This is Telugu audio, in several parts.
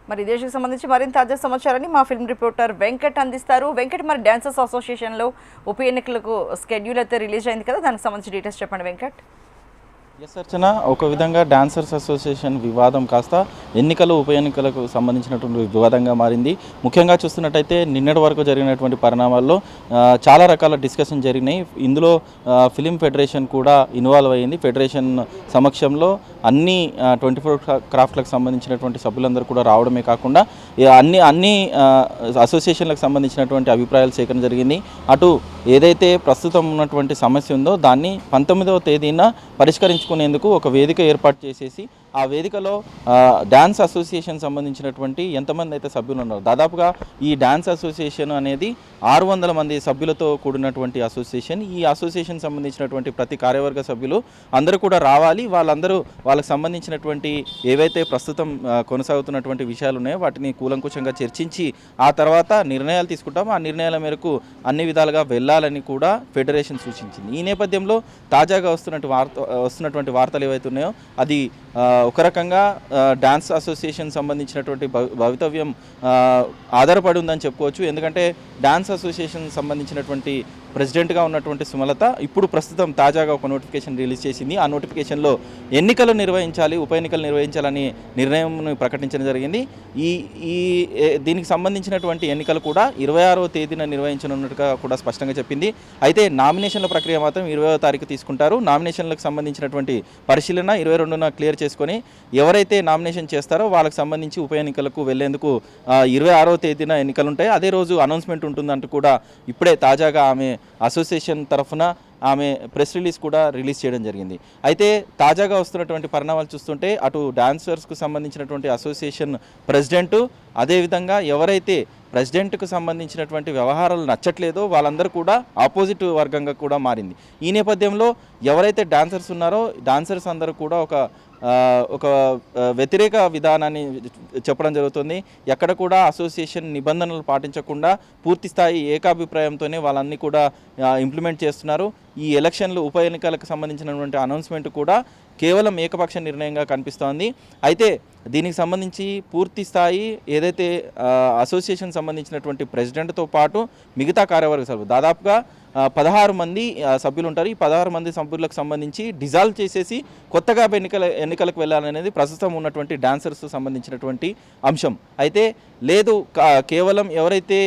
మరి దేశకు సంబంధించి మరింత తాజా సమాచారాన్ని మా ఫిల్మ్ రిపోర్టర్ వెంకట్ అందిస్తారు. వెంకట్, మరి డాన్సర్స్ అసోసియేషన్లో ఉప ఎన్నికలకు స్కెడ్యూల్ అయితే రిలీజ్ అయింది కదా, దానికి సంబంధించి డీటెయిల్స్ చెప్పండి వెంకట్. ఎస్ అర్చన, ఒక విధంగా డాన్సర్స్ అసోసియేషన్ వివాదం కాస్త ఎన్నికలు ఉప ఎన్నికలకు సంబంధించినటువంటి వివాదంగా మారింది. ముఖ్యంగా చూస్తున్నట్టయితే నిన్నటి వరకు జరిగినటువంటి పరిణామాల్లో చాలా రకాల డిస్కషన్ జరిగినాయి. ఇందులో ఫిలిం ఫెడరేషన్ కూడా ఇన్వాల్వ్ అయ్యింది. ఫెడరేషన్ సమక్షంలో అన్ని 24 క్రాఫ్ట్లకు సంబంధించినటువంటి సభ్యులందరూ కూడా రావడమే కాకుండా అన్ని అసోసియేషన్లకు సంబంధించినటువంటి అభిప్రాయాలు సేకరణ జరిగింది. అటు ఏదైతే ప్రస్తుతం ఉన్నటువంటి సమస్య ఉందో దాన్ని 19వ తేదీన పరిష్కరించుకునేందుకు ఒక వేదిక ఏర్పాటు చేసేసి ఆ వేదికలో డ్యాన్స్ అసోసియేషన్ సంబంధించినటువంటి ఎంతమంది అయితే సభ్యులు ఉన్నారు, దాదాపుగా ఈ డ్యాన్స్ అసోసియేషన్ అనేది 600 మంది సభ్యులతో కూడినటువంటి అసోసియేషన్. ఈ అసోసియేషన్ సంబంధించినటువంటి ప్రతి కార్యవర్గ సభ్యులు అందరూ కూడా రావాలి. వాళ్ళకి సంబంధించినటువంటి ఏవైతే ప్రస్తుతం కొనసాగుతున్నటువంటి విషయాలు ఉన్నాయో వాటిని కూలంకుషంగా చర్చించి ఆ తర్వాత నిర్ణయాలు తీసుకుంటాం. ఆ నిర్ణయాల మేరకు అన్ని విధాలుగా వెళ్ళాలని కూడా ఫెడరేషన్ సూచించింది. ఈ నేపథ్యంలో తాజాగా వస్తున్నటువంటి వార్తలు ఏవైతే ఉన్నాయో అది ఒక రకంగా డ్యాన్స్ అసోసియేషన్ సంబంధించినటువంటి భవితవ్యం ఆధారపడి ఉందని చెప్పుకోవచ్చు. ఎందుకంటే డ్యాన్స్ అసోసియేషన్ సంబంధించినటువంటి ప్రెసిడెంట్గా ఉన్నటువంటి సుమలత ఇప్పుడు ప్రస్తుతం తాజాగా ఒక నోటిఫికేషన్ రిలీజ్ చేసింది. ఆ నోటిఫికేషన్లో ఉప ఎన్నికలు నిర్వహించాలని నిర్ణయం ప్రకటించడం జరిగింది. దీనికి సంబంధించినటువంటి ఎన్నికలు కూడా 26వ తేదీన నిర్వహించనున్నట్టుగా కూడా స్పష్టంగా చెప్పింది. అయితే నామినేషన్ల ప్రక్రియ మాత్రం 20వ తారీఖు తీసుకుంటారు. నామినేషన్లకు సంబంధించినటువంటి పరిశీలన 22న క్లియర్ చేసుకొని ఎవరైతే నామినేషన్ చేస్తారో వాళ్ళకి సంబంధించి ఉప ఎన్నికలకు వెళ్లేందుకు 26వ తేదీన ఎన్నికలు ఉంటాయి. అదే రోజు అనౌన్స్మెంట్ ఉంటుందంటూ కూడా ఇప్పుడే తాజాగా ఆమె అసోసియేషన్ తరఫున ఆమె ప్రెస్ రిలీజ్ కూడా రిలీజ్ చేయడం జరిగింది. అయితే తాజాగా వస్తున్నటువంటి పరిణామాలు చూస్తుంటే అటు డాన్సర్స్కు సంబంధించినటువంటి అసోసియేషన్ ప్రెసిడెంటు, అదేవిధంగా ఎవరైతే ప్రెసిడెంట్కు సంబంధించినటువంటి వ్యవహారాలు నచ్చట్లేదో వాళ్ళందరూ కూడా ఆపోజిట్ వర్గంగా కూడా మారింది. ఈ నేపథ్యంలో ఎవరైతే డాన్సర్స్ ఉన్నారో డాన్సర్స్ అందరూ కూడా ఒక వ్యతిరేక విధానాన్ని చెప్పడం జరుగుతుంది. ఎక్కడ కూడా అసోసియేషన్ నిబంధనలు పాటించకుండా పూర్తి స్థాయి ఏకాభిప్రాయంతోనే వాళ్ళన్నీ కూడా ఇంప్లిమెంట్ చేస్తున్నారు. ఈ ఎలక్షన్లు ఉప ఎన్నికలకు సంబంధించినటువంటి అనౌన్స్మెంట్ కూడా కేవలం ఏకపక్ష నిర్ణయంగా కనిపిస్తోంది. అయితే దీనికి సంబంధించి పూర్తి స్థాయి ఏదైతే అసోసియేషన్ సంబంధించినటువంటి ప్రెసిడెంట్తో పాటు మిగతా కార్యవర్గ సభ్యులు దాదాపుగా 16 మంది సభ్యులు ఉంటారు. ఈ 16 మంది సభ్యులకు సంబంధించి డిజాల్వ్ చేసేసి కొత్తగా ఎన్నికలకు వెళ్ళాలనేది ప్రస్తుతం ఉన్నటువంటి డాన్సర్స్ సంబంధించినటువంటి అంశం. అయితే లేదు, కేవలం ఎవరైతే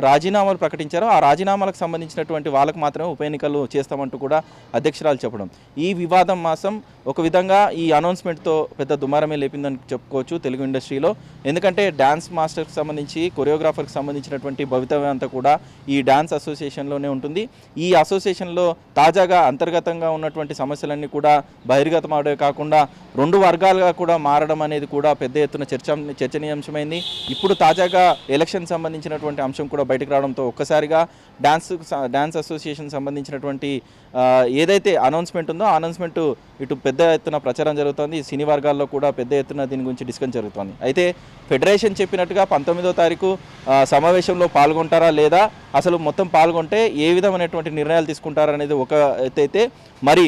రాజీనామాలు ప్రకటించారో ఆ రాజీనామాలకు సంబంధించినటువంటి వాళ్ళకు మాత్రమే ఉప ఎన్నికలు చేస్తామంటూ కూడా అధ్యక్షురాలు చెప్పడం, ఈ వివాదం మాసం ఒక విధంగా ఈ అనౌన్స్మెంట్తో పెద్ద దుమారమే లేపిందని చెప్పుకోవచ్చు తెలుగు ఇండస్ట్రీలో. ఎందుకంటే డ్యాన్స్ మాస్టర్కి సంబంధించి కొరియోగ్రాఫర్కి సంబంధించినటువంటి భవితవ్యం అంతా కూడా ఈ డ్యాన్స్ అసోసియేషన్లోనే ఉంటుంది. ఈ అసోసియేషన్లో తాజాగా అంతర్గతంగా ఉన్నటువంటి సమస్యలన్నీ కూడా బహిర్గతమవడే కాకుండా 2 వర్గాలుగా కూడా మారడం అనేది కూడా పెద్ద ఎత్తున చర్చనీయాంశమైంది. ఇప్పుడు తాజాగా ఎలక్షన్ సంబంధించినటువంటి అంశం కూడా బయటకు రావడంతో ఒక్కసారిగా డాన్స్ అసోసియేషన్ సంబంధించినటువంటి ఏదైతే అనౌన్స్మెంట్ ఉందో ఆ అనౌన్స్మెంట్ ఇటు పెద్ద ఎత్తున ప్రచారం జరుగుతోంది. సినీ వర్గాల్లో కూడా పెద్ద ఎత్తున దీని గురించి డిస్కషన్ జరుగుతోంది. అయితే ఫెడరేషన్ చెప్పినట్టుగా 19వ తారీఖు సమావేశంలో పాల్గొంటారా లేదా, అసలు మొత్తం పాల్గొంటే ఏ విధమైనటువంటి నిర్ణయాలు తీసుకుంటారనేది ఒక ఎత్తైతే, మరి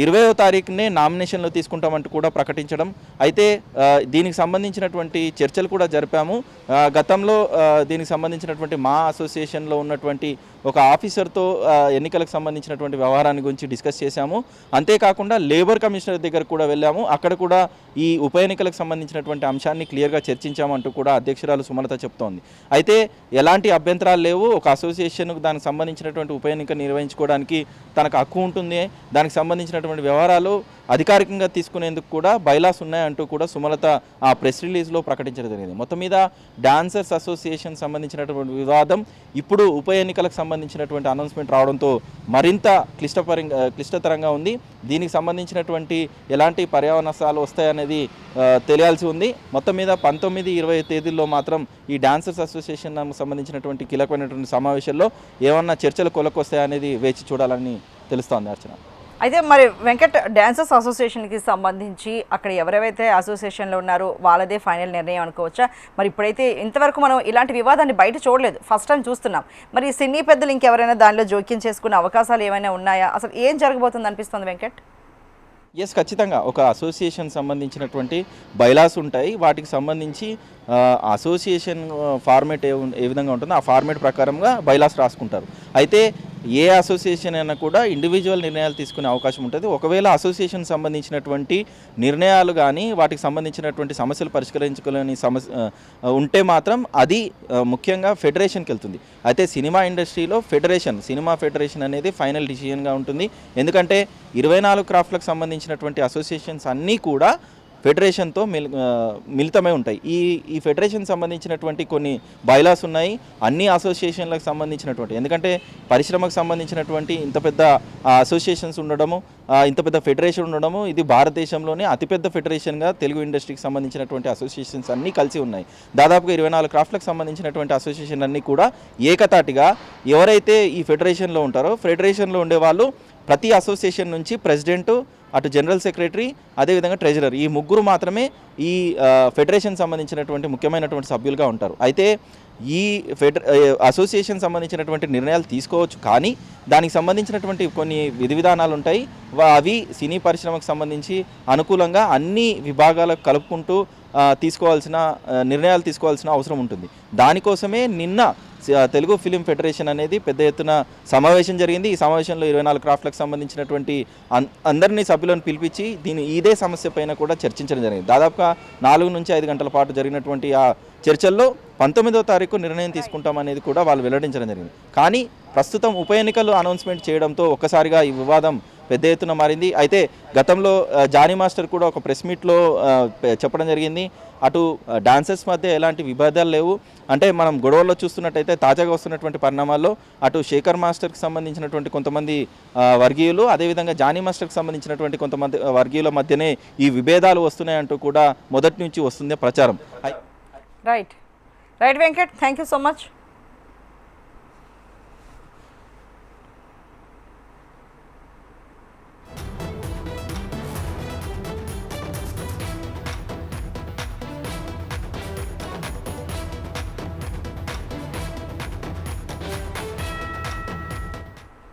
20వ తారీఖునే నామినేషన్లు తీసుకుంటామంటూ కూడా ప్రకటించడం. అయితే దీనికి సంబంధించినటువంటి చర్చలు కూడా జరిపాము. గతంలో దీనికి సంబంధించినటువంటి మా అసోసియేషన్లో ఉన్నటువంటి ఒక ఆఫీసర్తో ఎన్నికలకు సంబంధించినటువంటి వ్యవహారాన్ని గురించి డిస్కస్ చేశాము. అంతేకాకుండా లేబర్ కమిషనర్ దగ్గర కూడా వెళ్ళాము. అక్కడ కూడా ఈ ఉప ఎన్నికలకు సంబంధించినటువంటి అంశాన్ని క్లియర్గా చర్చించామంటూ కూడా అధ్యక్షురాలు సుమలత చెప్తోంది. అయితే ఎలాంటి అభ్యంతరాలు లేవు, ఒక అసోసియేషన్కు దానికి సంబంధించినటువంటి ఉప ఎన్నిక నిర్వహించుకోవడానికి తనకు హక్కు ఉంటుంది, దానికి సంబంధించినటువంటి వ్యవహారాలు అధికారికంగా తీసుకునేందుకు కూడా బైలాస్ ఉన్నాయంటూ కూడా సుమలత ఆ ప్రెస్ రిలీజ్లో ప్రకటించడం జరిగింది. మొత్తం మీద డాన్సర్స్ అసోసియేషన్ సంబంధించినటువంటి వివాదం ఇప్పుడు ఉప ఎన్నికలకు సంబంధించినటువంటి అనౌన్స్మెంట్ రావడంతో మరింత క్లిష్టతరంగా ఉంది. దీనికి సంబంధించినటువంటి ఎలాంటి పర్యావరణాలు వస్తాయనేది తెలియాల్సి ఉంది. మొత్తం మీద 19, 20 తేదీల్లో మాత్రం ఈ డాన్సర్స్ అసోసియేషన్ సంబంధించినటువంటి కీలకమైనటువంటి సమావేశాల్లో ఏమన్నా చర్చలు కొలకొస్తాయనేది వేచి చూడాలని తెలుస్తోంది అర్చన. అయితే మరి వెంకట్, డాన్సర్స్ అసోసియేషన్కి సంబంధించి అక్కడ ఎవరెవరైతే అసోసియేషన్లో ఉన్నారో వాళ్ళదే ఫైనల్ నిర్ణయం అనుకోవచ్చా? మరి ఇప్పుడైతే ఇంతవరకు మనం ఇలాంటి వివాదాన్ని బయట చూడలేదు, ఫస్ట్ టైం చూస్తున్నాం. మరి సినీ పెద్దలు ఇంకెవరైనా దానిలో జోక్యం చేసుకునే అవకాశాలు ఏమైనా ఉన్నాయా? అసలు ఏం జరగబోతుంది అనిపిస్తుంది వెంకట్? ఎస్, ఖచ్చితంగా ఒక అసోసియేషన్ సంబంధించినటువంటి బైలాస్ ఉంటాయి. వాటికి సంబంధించి అసోసియేషన్ ఫార్మేట్ ఏ విధంగా ఉంటుందో ఆ ఫార్మేట్ ప్రకారంగా బైలాస్ రాసుకుంటారు. అయితే ఏ అసోసియేషన్ అయినా కూడా ఇండివిజువల్ నిర్ణయాలు తీసుకునే అవకాశం ఉంటుంది. ఒకవేళ అసోసియేషన్ సంబంధించినటువంటి నిర్ణయాలు కానీ వాటికి సంబంధించినటువంటి సమస్యలు పరిష్కరించుకోలేని ఉంటే మాత్రం అది ముఖ్యంగా ఫెడరేషన్కి వెళ్తుంది. అయితే సినిమా ఇండస్ట్రీలో సినిమా ఫెడరేషన్ అనేది ఫైనల్ డిసిజన్గా ఉంటుంది. ఎందుకంటే 24 క్రాఫ్ట్లకు సంబంధించినటువంటి అసోసియేషన్స్ అన్నీ కూడా ఫెడరేషన్తో మిళితమై ఉంటాయి. ఈ ఫెడరేషన్ సంబంధించినటువంటి కొన్ని బైలాస్ ఉన్నాయి. అన్ని అసోసియేషన్లకు సంబంధించినటువంటి, ఎందుకంటే పరిశ్రమకు సంబంధించినటువంటి ఇంత పెద్ద అసోసియేషన్స్ ఉండడము, ఇంత పెద్ద ఫెడరేషన్ ఉండడము, ఇది భారతదేశంలోనే అతిపెద్ద ఫెడరేషన్గా తెలుగు ఇండస్ట్రీకి సంబంధించినటువంటి అసోసియేషన్స్ అన్నీ కలిసి ఉన్నాయి. దాదాపుగా 24 క్రాఫ్ట్లకు సంబంధించినటువంటి అసోసియేషన్ అన్నీ కూడా ఏకతాటిగా ఎవరైతే ఈ ఫెడరేషన్లో ఉంటారో ఫెడరేషన్లో ఉండేవాళ్ళు ప్రతి అసోసియేషన్ నుంచి ప్రెసిడెంటు, అటు జనరల్ సెక్రటరీ, అదేవిధంగా ట్రెజరర్, ఈ ముగ్గురు మాత్రమే ఈ ఫెడరేషన్ సంబంధించినటువంటి ముఖ్యమైనటువంటి సభ్యులుగా ఉంటారు. అయితే ఈ అసోసియేషన్ సంబంధించినటువంటి నిర్ణయాలు తీసుకోవచ్చు, కానీ దానికి సంబంధించినటువంటి కొన్ని విధి విధానాలు ఉంటాయి. అవి సినీ పరిశ్రమకు సంబంధించి అనుకూలంగా అన్ని విభాగాలకు కలుపుకుంటూ నిర్ణయాలు తీసుకోవాల్సిన అవసరం ఉంటుంది. దానికోసమే నిన్న తెలుగు ఫిలిం ఫెడరేషన్ అనేది పెద్ద ఎత్తున సమావేశం జరిగింది. ఈ సమావేశంలో 24 క్రాఫ్ట్లకు సంబంధించినటువంటి అందరినీ సభ్యులను పిలిపించి ఇదే సమస్య పైన కూడా చర్చించడం జరిగింది. దాదాపుగా 4 నుంచి 5 గంటల పాటు జరిగినటువంటి ఆ చర్చల్లో 19వ తారీఖు నిర్ణయం తీసుకుంటామనేది కూడా వాళ్ళు వెల్లడించడం జరిగింది. కానీ ప్రస్తుతం ఉప ఎన్నికలు అనౌన్స్మెంట్ చేయడంతో ఒక్కసారిగా ఈ వివాదం పెద్ద ఎత్తున మారింది. అయితే గతంలో జానీ మాస్టర్ కూడా ఒక ప్రెస్ మీట్లో చెప్పడం జరిగింది, అటు డాన్సర్స్ మధ్య ఎలాంటి విభేదాలు లేవు. అంటే మనం గొడవల్లో చూస్తున్నట్టయితే తాజాగా వస్తున్నటువంటి పరిణామాల్లో అటు శేఖర్ మాస్టర్కి సంబంధించినటువంటి కొంతమంది వర్గీయులు, అదేవిధంగా జానీ మాస్టర్కి సంబంధించినటువంటి కొంతమంది వర్గీయుల మధ్యనే ఈ విభేదాలు వస్తున్నాయంటూ కూడా మొదటి నుంచి వస్తుంది ప్రచారం. Right Venkat, thank you so much.